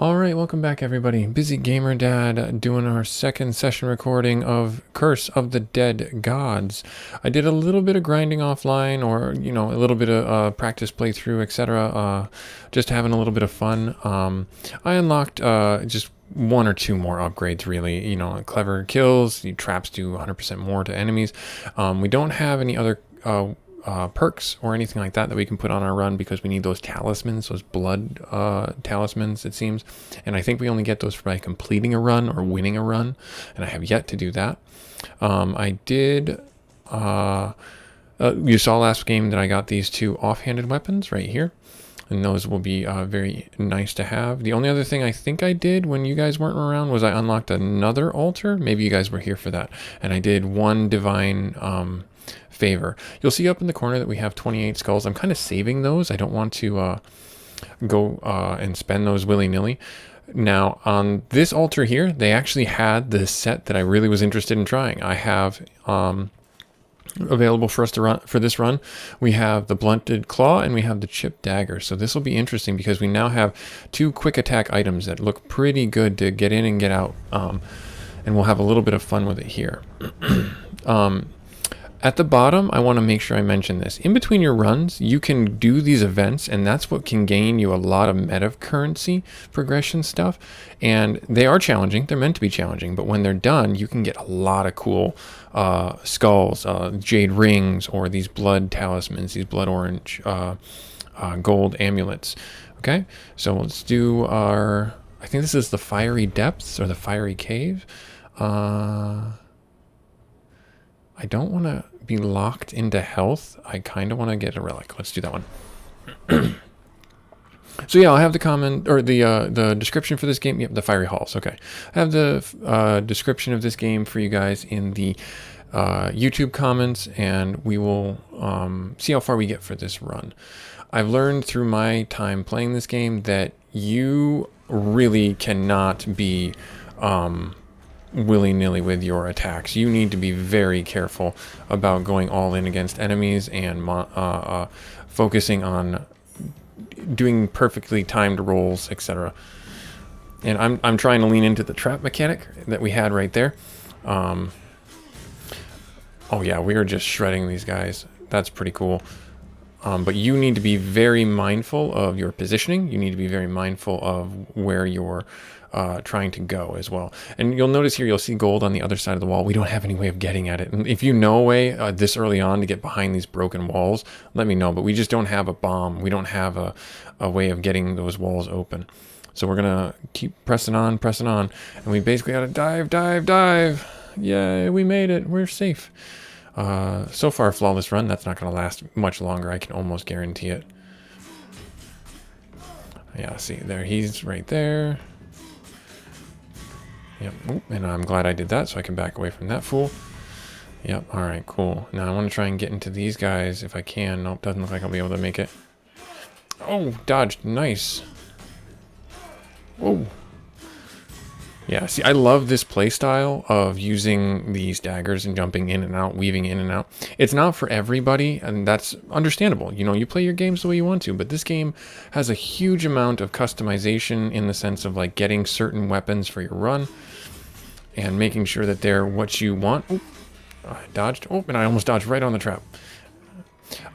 All right, welcome back, everybody. Busy Gamer Dad doing our second session recording of Curse of the Dead Gods. I did a little bit of grinding offline, or a little bit of practice playthrough, etc. Just having a little bit of fun. I unlocked just one or two more upgrades, really. Clever kills, traps do 100% more to enemies. We don't have any other perks or anything like that we can put on our run because we need those talismans, those blood talismans, it seems. And I think we only get those by completing a run or winning a run, and I have yet to do that. I did you saw last game that I got these two offhanded weapons right here, and those will be very nice to have. The only other thing I think I did when you guys weren't around was I unlocked another altar. Maybe you guys were here for that. And I did one divine favor. You'll see up in the corner that we have 28 skulls. I'm kind of saving those. I don't want to go and spend those willy-nilly. Now, on this altar here, they actually had the set that I really was interested in trying. I have available for us to run for this run. We have the blunted claw and we have the chipped dagger. So this will be interesting because we now have two quick attack items that look pretty good to get in and get out. And we'll have a little bit of fun with it here. At the bottom, I want to make sure I mention this. In between your runs, you can do these events, and that's what can gain you a lot of meta currency progression stuff. And they are challenging. They're meant to be challenging. But when they're done, you can get a lot of cool skulls, jade rings, or these blood talismans, these blood orange gold amulets. Okay, so let's do our... I think this is the fiery depths or the fiery cave. I don't want to be locked into health. I kind of want to get a relic. Let's do that one. So yeah, I'll have the comment or the description for this game. Yep, the fiery halls. Okay, I have the description of this game for you guys in the YouTube comments, and we will see how far we get for this run. I've learned through my time playing this game that you really cannot be willy-nilly with your attacks. You need to be very careful about going all in against enemies and focusing on doing perfectly timed rolls, etc. And I'm trying to lean into the trap mechanic that we had right there. Oh yeah, we are just shredding these guys. That's pretty cool. But you need to be very mindful of your positioning. You need to be very mindful of where you're trying to go as well. And you'll notice here, you'll see gold on the other side of the wall. We don't have any way of getting at it. And if you know a way this early on to get behind these broken walls, let me know. But we just don't have a bomb. We don't have a way of getting those walls open. So we're going to keep pressing on. And we basically got to dive. Yay, we made it. We're safe. So far, flawless run. That's not going to last much longer. I can almost guarantee it. Yeah, see there. He's right there. Yep. Oop, and I'm glad I did that so I can back away from that fool. Yep. All right, cool. Now I want to try and get into these guys if I can. Nope, doesn't look like I'll be able to make it. Oh, dodged. Nice. Whoa. Yeah, see, I love this play style of using these daggers and jumping in and out, weaving in and out. It's not for everybody, and that's understandable. You play your games the way you want to, but this game has a huge amount of customization in the sense of like getting certain weapons for your run and making sure that they're what you want. Oop, I dodged. Oh, and I almost dodged right on the trap.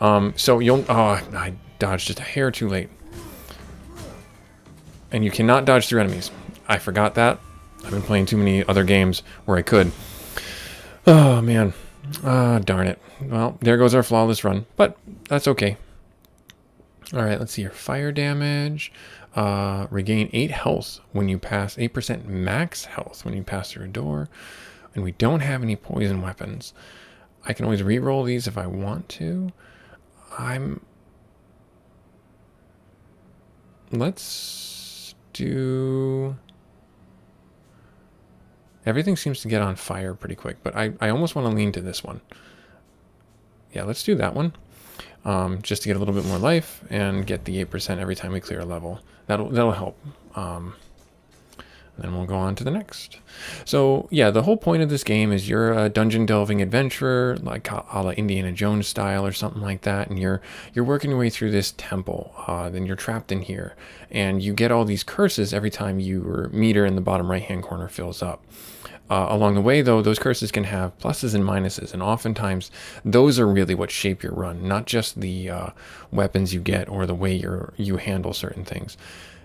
So I dodged just a hair too late. And you cannot dodge through enemies. I forgot that. I've been playing too many other games where I could. Oh, man. Darn it. Well, there goes our flawless run, but that's okay. All right, let's see here. Fire damage. Regain 8 health when you pass, 8% max health when you pass through a door. And we don't have any poison weapons. I can always re-roll these if I want to. Let's do... Everything seems to get on fire pretty quick, but I almost want to lean to this one. Yeah, let's do that one. Just to get a little bit more life and get the 8% every time we clear a level. That'll help. All Then we'll go on to the next. So yeah, the whole point of this game is you're a dungeon delving adventurer, like a la Indiana Jones style or something like that, and you're working your way through this temple. Then you're trapped in here, and you get all these curses every time your meter in the bottom right hand corner fills up. Along the way, though, those curses can have pluses and minuses, and oftentimes those are really what shape your run, not just the weapons you get or the way you handle certain things.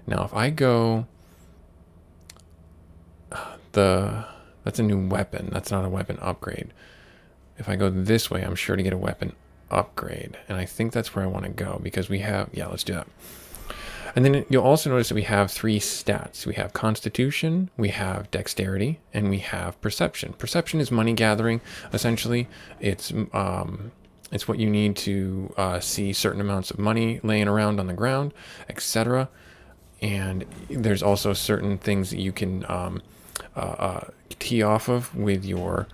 Now, if I go... that's a new weapon. That's not a weapon upgrade. If I go this way, I'm sure to get a weapon upgrade. And I think that's where I want to go because we have... Yeah, let's do that. And then you'll also notice that we have 3 stats. We have Constitution, we have Dexterity, and we have Perception. Perception is money gathering, essentially. It's what you need to see certain amounts of money laying around on the ground, etc. And there's also certain things that you can tee off of with your...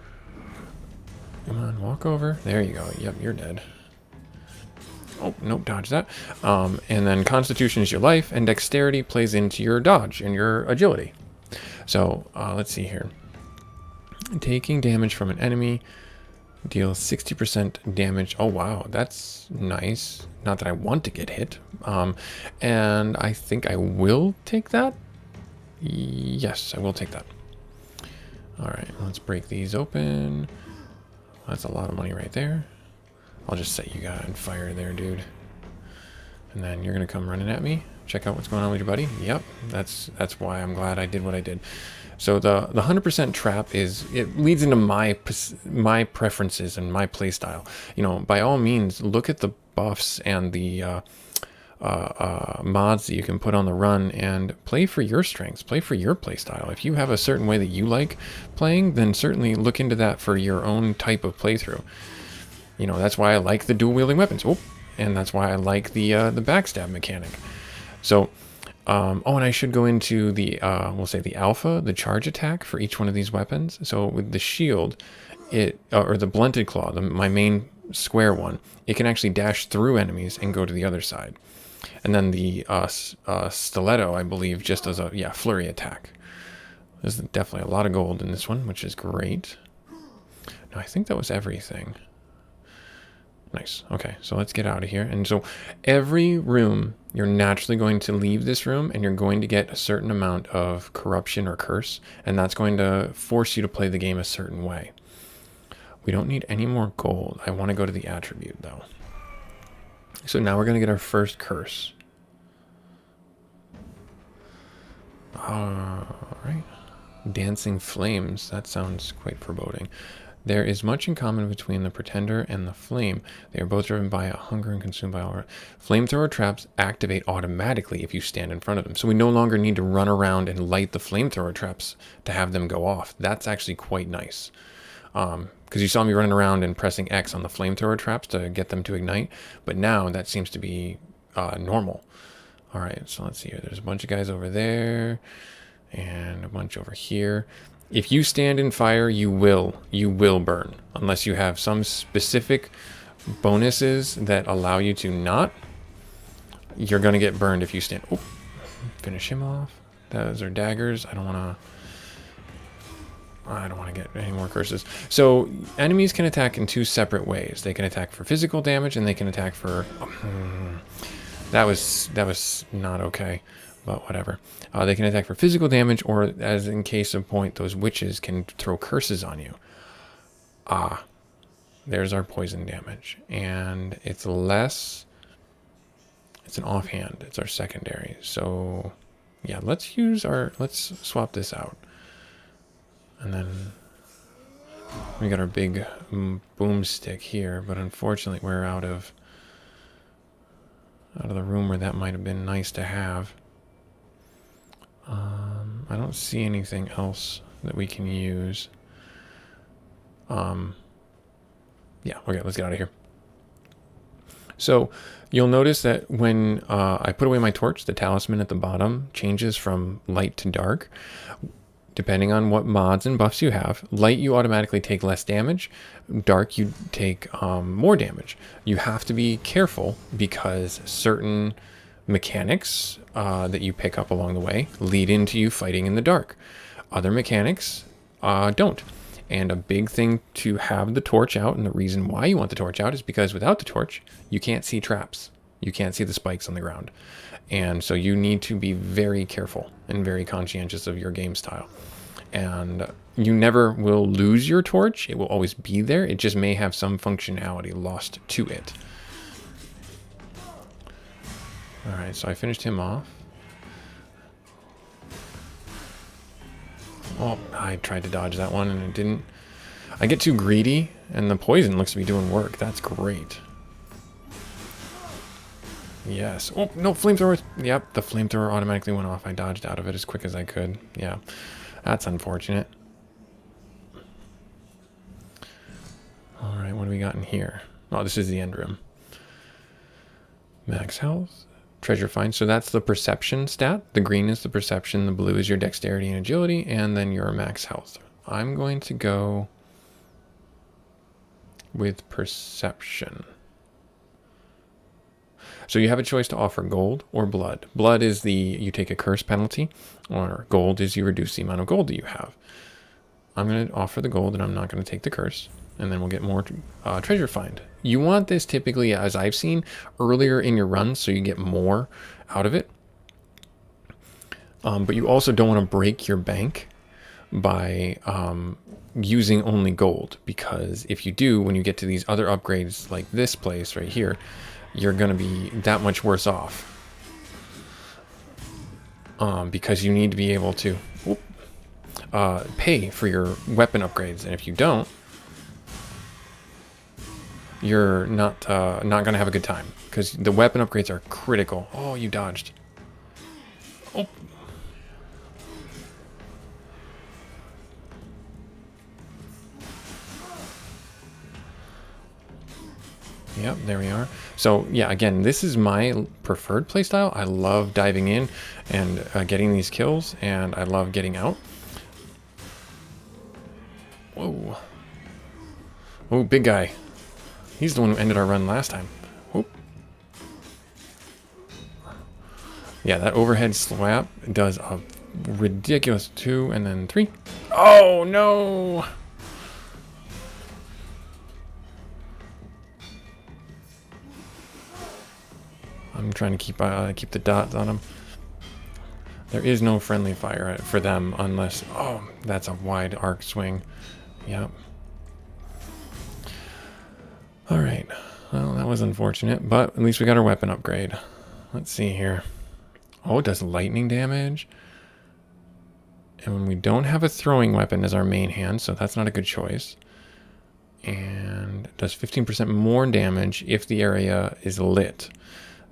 Come on, walk over. There you go. Yep, you're dead. Oh, nope, dodge that. And then Constitution is your life, and Dexterity plays into your dodge and your agility. So, let's see here. Taking damage from an enemy deals 60% damage. Oh, wow, that's nice. Not that I want to get hit. And I think I will take that. Yes, I will take that. All right, let's break these open. That's a lot of money right there. I'll just set you guys on fire there, dude. And then you're gonna come running at me. Check out what's going on with your buddy. Yep, that's why I'm glad I did what I did. So the 100% trap it leads into my preferences and my play style. You know, by all means, look at the buffs and the mods that you can put on the run and play for your strengths, play for your play style. If you have a certain way that you like playing, then certainly look into that for your own type of playthrough. You know, that's why I like the dual wielding weapons. Oh, and that's why I like the backstab mechanic. So, oh, and I should go into the, we'll say the alpha, the charge attack for each one of these weapons. So with the shield, or the blunted claw, my main square one, it can actually dash through enemies and go to the other side. And then the stiletto, I believe, just as a, flurry attack. There's definitely a lot of gold in this one, which is great. No, I think that was everything. Nice. Okay, so let's get out of here. And so every room, you're naturally going to leave this room and you're going to get a certain amount of corruption or curse, and that's going to force you to play the game a certain way. We don't need any more gold. I want to go to the attribute, though. So now we're going to get our first curse. All right. Dancing flames. That sounds quite foreboding. There is much in common between the pretender and the flame. They are both driven by a hunger and consumed by all. Flamethrower traps activate automatically if you stand in front of them. So we no longer need to run around and light the flamethrower traps to have them go off. That's actually quite nice. Because you saw me running around and pressing X on the flamethrower traps to get them to ignite. But now that seems to be normal. All right, so let's see here. There's a bunch of guys over there and a bunch over here. If you stand in fire, you will burn, unless you have some specific bonuses that allow you to not. You're going to get burned if you stand. Oh, finish him off. Those are daggers. I don't want to get any more curses. So enemies can attack in 2 separate ways. They can attack for physical damage, and they can attack for... that was not okay. But whatever. They can attack for physical damage, or as in case of point, those witches can throw curses on you. There's our poison damage. And it's less... It's an offhand. It's our secondary. So, yeah, let's swap this out. And then we got our big boomstick here, but unfortunately we're out of the room where that might have been nice to have. I don't see anything else that we can use. Yeah, okay, let's get out of here. So you'll notice that when I put away my torch, the talisman at the bottom changes from light to dark, depending on what mods and buffs you have. Light, you automatically take less damage. Dark, you take more damage. You have to be careful because certain mechanics that you pick up along the way lead into you fighting in the dark. Other mechanics don't. And a big thing to have the torch out, and the reason why you want the torch out is because without the torch, you can't see traps. You can't see the spikes on the ground. And so you need to be very careful and very conscientious of your game style. And you never will lose your torch. It will always be there. It just may have some functionality lost to it. All right, so I finished him off. Oh, I tried to dodge that one and it didn't. I get too greedy and the poison looks to be doing work. That's great. Yes. Oh, no, flamethrower. Yep, the flamethrower automatically went off. I dodged out of it as quick as I could. Yeah, that's unfortunate. All right, what do we got in here? Oh, this is the end room. Max health. Treasure find. So that's the perception stat. The green is the perception. The blue is your dexterity and agility. And then your max health. I'm going to go with perception. So you have a choice to offer gold or blood. Blood is you take a curse penalty, or gold is you reduce the amount of gold that you have. I'm going to offer the gold and I'm not going to take the curse. And then we'll get more treasure find. You want this typically, as I've seen, earlier in your run so you get more out of it. But you also don't want to break your bank by using only gold. Because if you do, when you get to these other upgrades like this place right here, you're going to be that much worse off. Because you need to be able to pay for your weapon upgrades. And if you don't, you're not going to have a good time. Because the weapon upgrades are critical. Oh, you dodged. Oh. Yep, there we are. So yeah, again, this is my preferred playstyle. I love diving in and getting these kills, and I love getting out. Whoa. Oh, big guy. He's the one who ended our run last time. Whoop. Yeah, that overhead slap does a ridiculous 2 and then 3. Oh, no! I'm trying to keep the dots on them. There is no friendly fire for them unless... Oh, that's a wide arc swing. Yep. Alright. Well, that was unfortunate, but at least we got our weapon upgrade. Let's see here. Oh, it does lightning damage. And when we don't have a throwing weapon as our main hand, so that's not a good choice. And it does 15% more damage if the area is lit.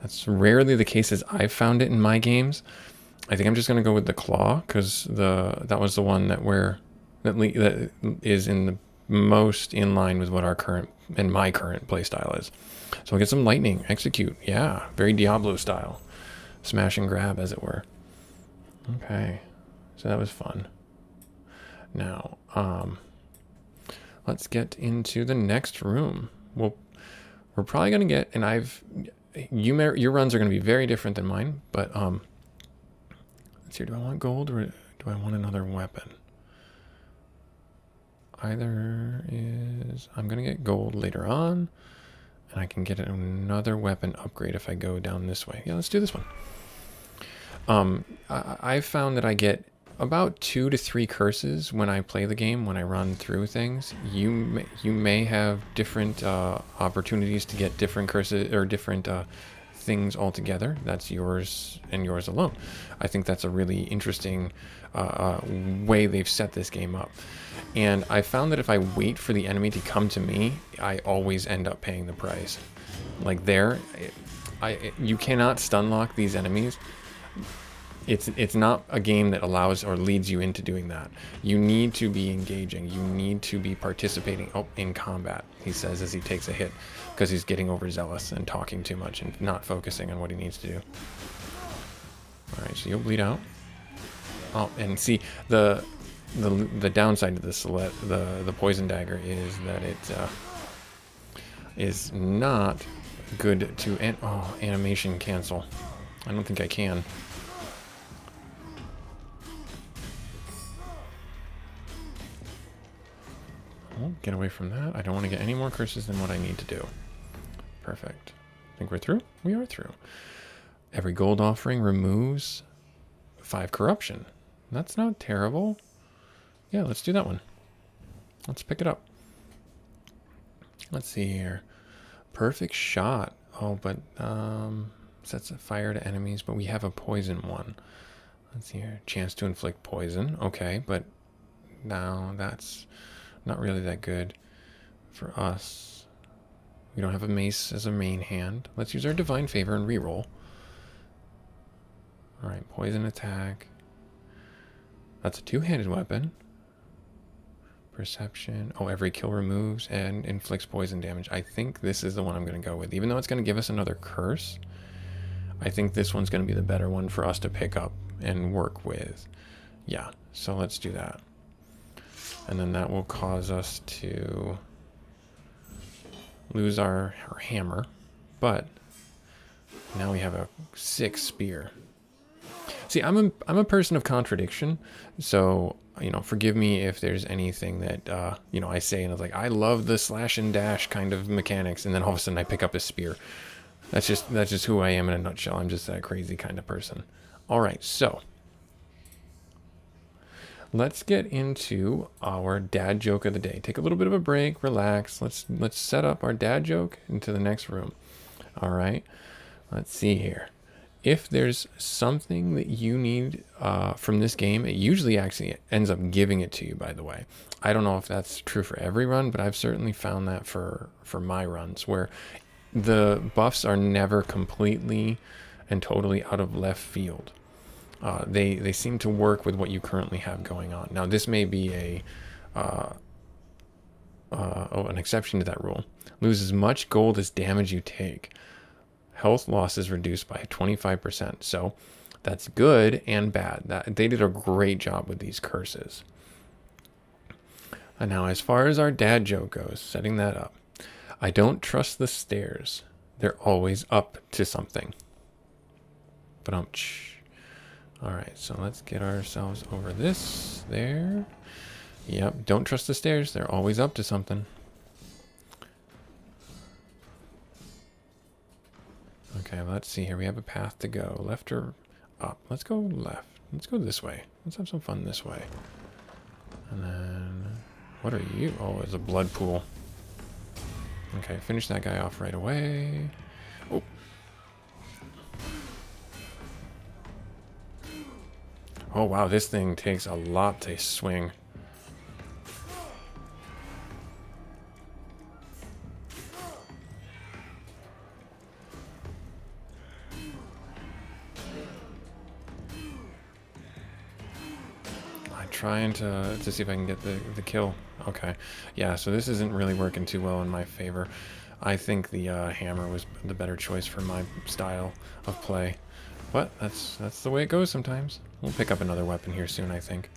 That's rarely the case as I've found it in my games. I think I'm just going to go with the claw because that was the one that is in the most in line with what my current play style is. So we'll get some lightning, execute. Yeah, very Diablo style. Smash and grab, as it were. Okay, so that was fun. Now, let's get into the next room. We're probably going to get, and your runs are going to be very different than mine, but let's see, do I want gold or do I want another weapon? I'm going to get gold later on, and I can get another weapon upgrade if I go down this way. Yeah, let's do this one. I've found that I get about 2 to 3 curses when I play the game, when I run through things. You may have different opportunities to get different curses or different things altogether. That's yours and yours alone. I think that's a really interesting way they've set this game up. And I found that if I wait for the enemy to come to me, I always end up paying the price. Like you cannot stun lock these enemies. It's not a game that allows or leads you into doing that. You need to be engaging. You need to be participating in combat, he says as he takes a hit, because he's getting overzealous and talking too much and not focusing on what he needs to do. All right, so you'll bleed out. Oh, and see, the downside to this, the poison dagger is that it is not good to animation cancel. I don't think I can. Oh, get away from that. I don't want to get any more curses than what I need to do. Perfect. Think we're through? We are through. Every gold offering removes 5 corruption. That's not terrible. Yeah, let's do that one. Let's pick it up. Let's see here. Perfect shot. Oh, but sets a fire to enemies, but we have a poison one. Let's see here. Chance to inflict poison. Okay, but now that's not really that good for us. We don't have a mace as a main hand. Let's use our divine favor and reroll. Alright, poison attack. That's a 2-handed weapon. Perception. Oh, every kill removes and inflicts poison damage. I think this is the one I'm going to go with. Even though it's going to give us another curse, I think this one's going to be the better one for us to pick up and work with. Yeah, so let's do that. And then that will cause us to lose our hammer. But now we have a 6 spear. See, I'm a person of contradiction, so, you know, forgive me if there's anything that, you know, I say and it's like, I love the slash and dash kind of mechanics, and then all of a sudden I pick up a spear. That's just who I am in a nutshell. I'm just that crazy kind of person. All right, so let's get into our dad joke of the day. Take a little bit of a break, relax. Let's set up our dad joke into the next room. All right, let's see here. If there's something that you need from this game, it usually actually ends up giving it to you, by the way. I don't know if that's true for every run, but I've certainly found that for my runs, where the buffs are never completely and totally out of left field. They seem to work with what you currently have going on. Now, this may be an exception to that rule. Lose as much gold as damage you take. Health loss is reduced by 25%. So that's good and bad. They did a great job with these curses. And now, as far as our dad joke goes, setting that up. I don't trust the stairs. They're always up to something. But all right, so let's get ourselves over this there. Yep, don't trust the stairs. They're always up to something. Okay, let's see here. We have a path to go. Left or up? Let's go left. Let's go this way. Let's have some fun this way. And then, what are you? Oh, it's a blood pool. Okay, finish that guy off right away. Oh. Oh, wow, this thing takes a lot to swing. Trying to see if I can get the kill. Okay, yeah, so this isn't really working too well in my favor. I think the hammer was the better choice for my style of play, but that's the way it goes sometimes. We'll pick up another weapon here soon, I think.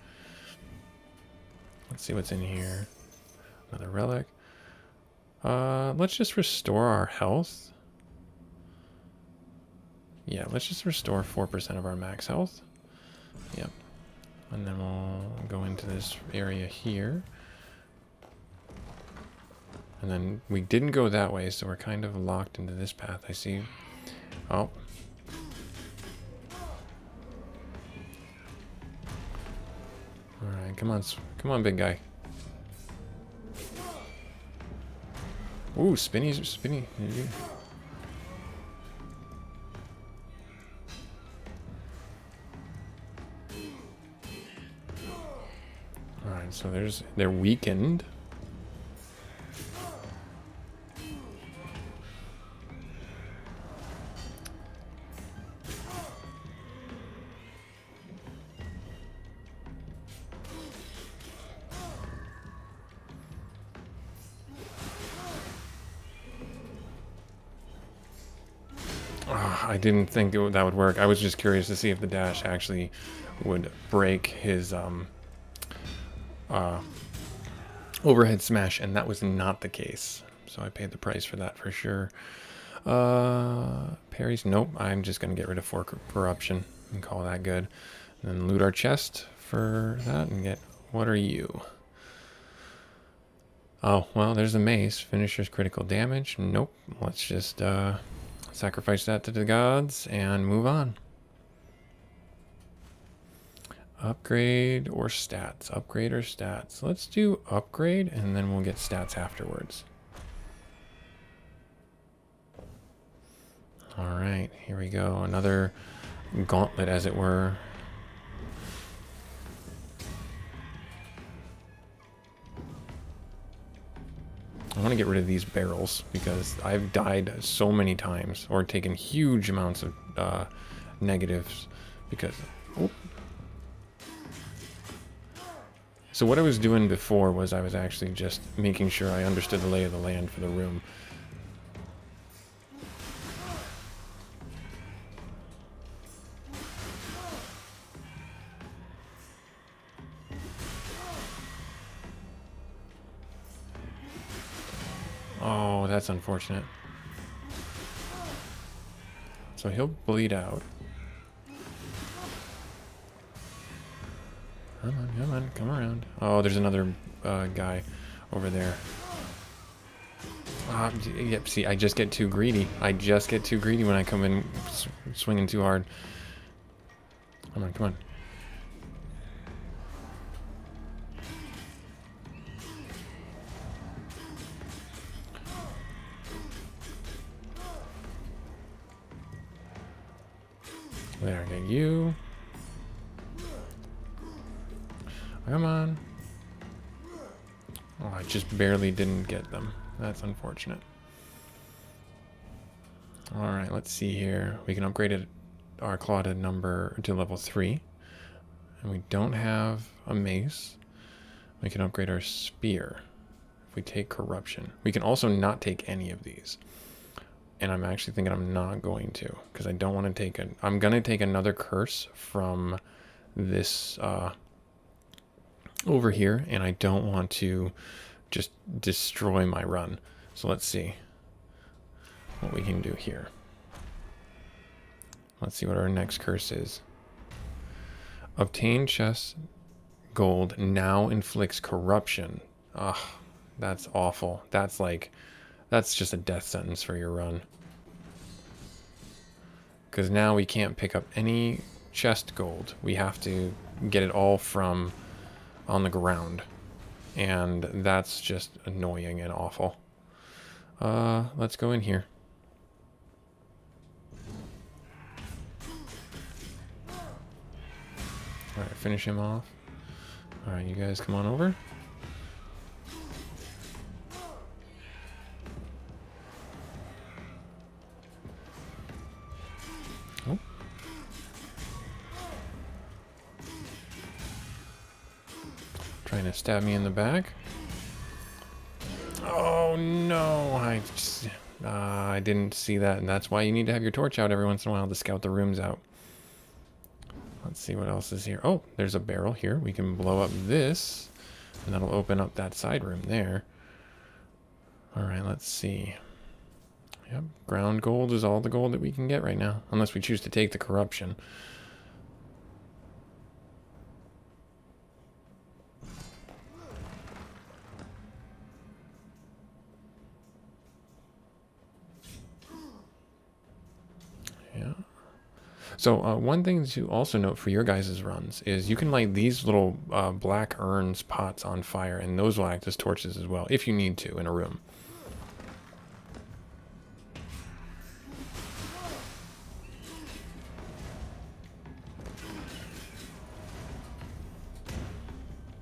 Let's see what's in here. Another relic. Let's just restore our health. Yeah, let's just restore 4% of our max health. Yep. And then we'll go into this area here. And then we didn't go that way, so we're kind of locked into this path, I see. Oh. Alright, come on, big guy. Ooh, spinny. Alright, so they're weakened. I didn't think that would work. I was just curious to see if the dash actually would break his overhead smash, and that was not the case. So I paid the price for that for sure. Parries. Nope. I'm just going to get rid of 4 corruption and call that good. And then loot our chest for that and get... What are you? Oh, well, there's a mace. Finisher's critical damage. Nope. Let's just sacrifice that to the gods and move on. Upgrade or stats? Upgrade or stats? Let's do upgrade, and then we'll get stats afterwards. Alright, here we go. Another gauntlet, as it were. I want to get rid of these barrels, because I've died so many times, or taken huge amounts of negatives, because... Oh. So what I was doing before was I was actually just making sure I understood the lay of the land for the room. Oh, that's unfortunate. So he'll bleed out. Come on, come around. Oh, there's another guy over there. Yep, see, I just get too greedy. I just get too greedy when I come in swinging too hard. Come on, come on. There, get you. Come on. Oh, I just barely didn't get them. That's unfortunate. Alright, let's see here. We can upgrade it, our claw to level 3. And we don't have a mace. We can upgrade our spear. If we take corruption. We can also not take any of these. And I'm actually thinking I'm not going to. Because I don't want to take it. I'm going to take another curse from this... over here, and I don't want to just destroy my run. So let's see what we can do here. Let's see what our next curse is. Obtain chest gold now inflicts corruption. Ugh, that's awful. That's just a death sentence for your run. Because now we can't pick up any chest gold. We have to get it all from on the ground, and that's just annoying and awful. Let's go in here. All right, finish him off. All right, you guys come on over. Oh. Trying to stab me in the back. Oh no, I didn't see that, and that's why you need to have your torch out every once in a while to scout the rooms out. Let's see what else is here. Oh, there's a barrel here. We can blow up this, and that'll open up that side room there. Alright, let's see. Yep, ground gold is all the gold that we can get right now, unless we choose to take the corruption. Yeah. So one thing to also note for your guys' runs is you can light these little black urns pots on fire, and those will act as torches as well, if you need to, in a room.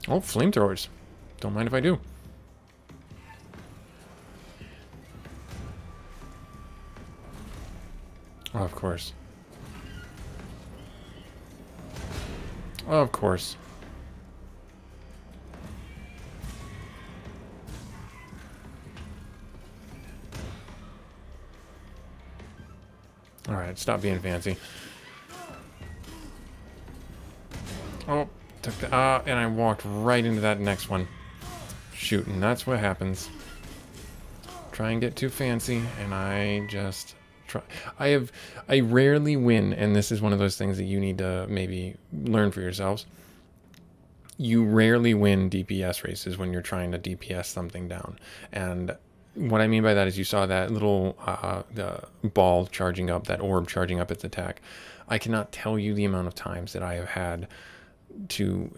Oh, flamethrowers. Don't mind if I do. Oh, of course. Of course. Alright, stop being fancy. Oh, took the... and I walked right into that next one. Shoot, and that's what happens. try and get too fancy, and I just try. I rarely win, and this is one of those things that you need to maybe learn for yourselves. You rarely win DPS races when you're trying to DPS something down. And what I mean by that is you saw that little the ball charging up, that orb charging up its attack. I cannot tell you the amount of times that I have had to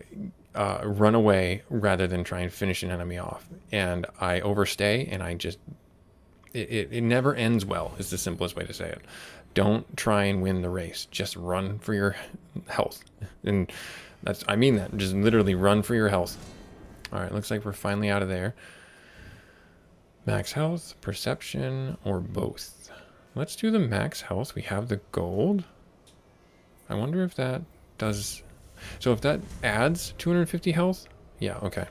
run away rather than try and finish an enemy off. And I overstay, and I just... It never ends well, is the simplest way to say it. Don't try and win the race. Just run for your health. And I mean that. Just literally run for your health. Alright, looks like we're finally out of there. Max health, perception, or both. Let's do the max health. We have the gold. I wonder if that does... So if that adds 250 health? Yeah, okay.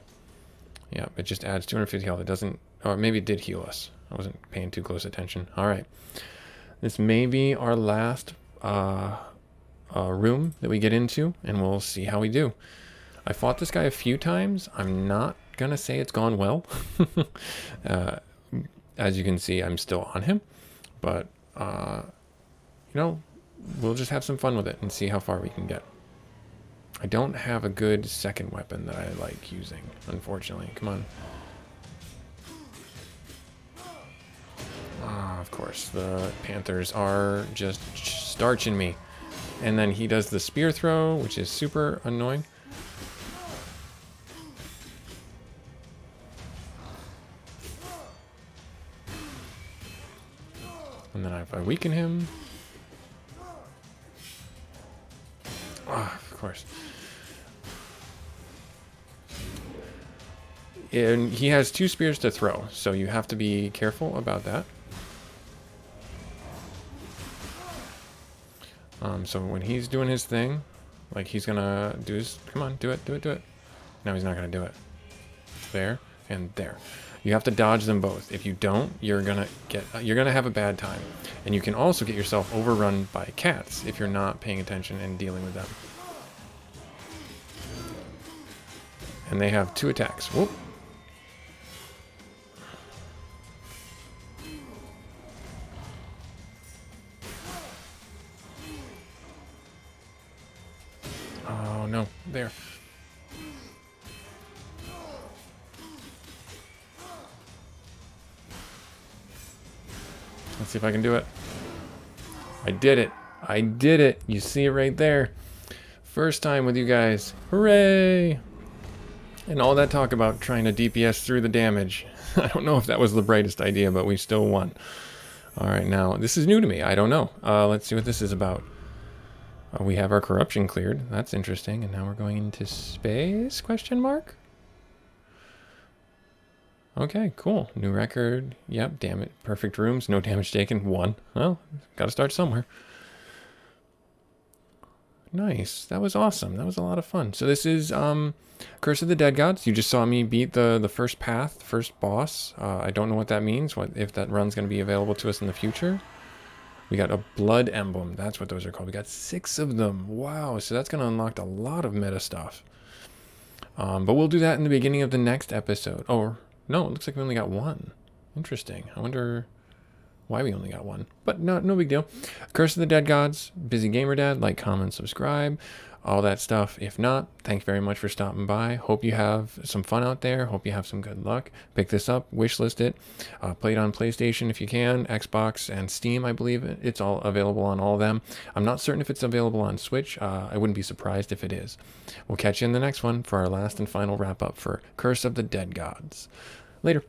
Yeah, it just adds 250 health. It doesn't... Or maybe it did heal us. I wasn't paying too close attention. Alright. This may be our last room that we get into, and we'll see how we do. I fought this guy a few times. I'm not gonna say it's gone well. As you can see, I'm still on him, but you know, we'll just have some fun with it and see how far we can get. I don't have a good second weapon that I like using, unfortunately. Come on. Of course, the Panthers are just starching me. And then he does the spear throw, which is super annoying. And then if I weaken him... of course. And he has 2 spears to throw, so you have to be careful about that. So when he's doing his thing, like he's gonna do his... Come on, do it, do it, do it. No, he's not gonna do it. There and there. You have to dodge them both. If you don't, you're gonna have a bad time. And you can also get yourself overrun by cats if you're not paying attention and dealing with them. And they have 2 attacks. Whoop. Oh no, there. Let's see if I can do it. I did it. I did it. You see it right there. First time with you guys. Hooray! And all that talk about trying to DPS through the damage. I don't know if that was the brightest idea, but we still won. Alright, now, this is new to me. I don't know. Let's see what this is about. We have our corruption cleared. That's interesting. And now we're going into space? Question mark? Okay, cool. New record. Yep, damn it. Perfect rooms. No damage taken. 1. Well, gotta start somewhere. Nice. That was awesome. That was a lot of fun. So this is Curse of the Dead Gods. You just saw me beat the first path, first boss. I don't know what that means, if that run's going to be available to us in the future. We got a blood emblem. That's what those are called. We got 6 of them. Wow. So that's going to unlock a lot of meta stuff. But we'll do that in the beginning of the next episode. Or, no, it looks like we only got 1. Interesting. I wonder why we only got 1. But no big deal. Curse of the Dead Gods. Busy Gamer Dad. Like, comment, subscribe. All that stuff. If not, thanks very much for stopping by. Hope you have some fun out there. Hope you have some good luck. Pick this up, wishlist it, play it on PlayStation if you can, Xbox and Steam. I believe it's all available on all of them. I'm not certain if it's available on Switch. I wouldn't be surprised if it is. We'll catch you in the next one for our last and final wrap up for Curse of the Dead Gods. Later.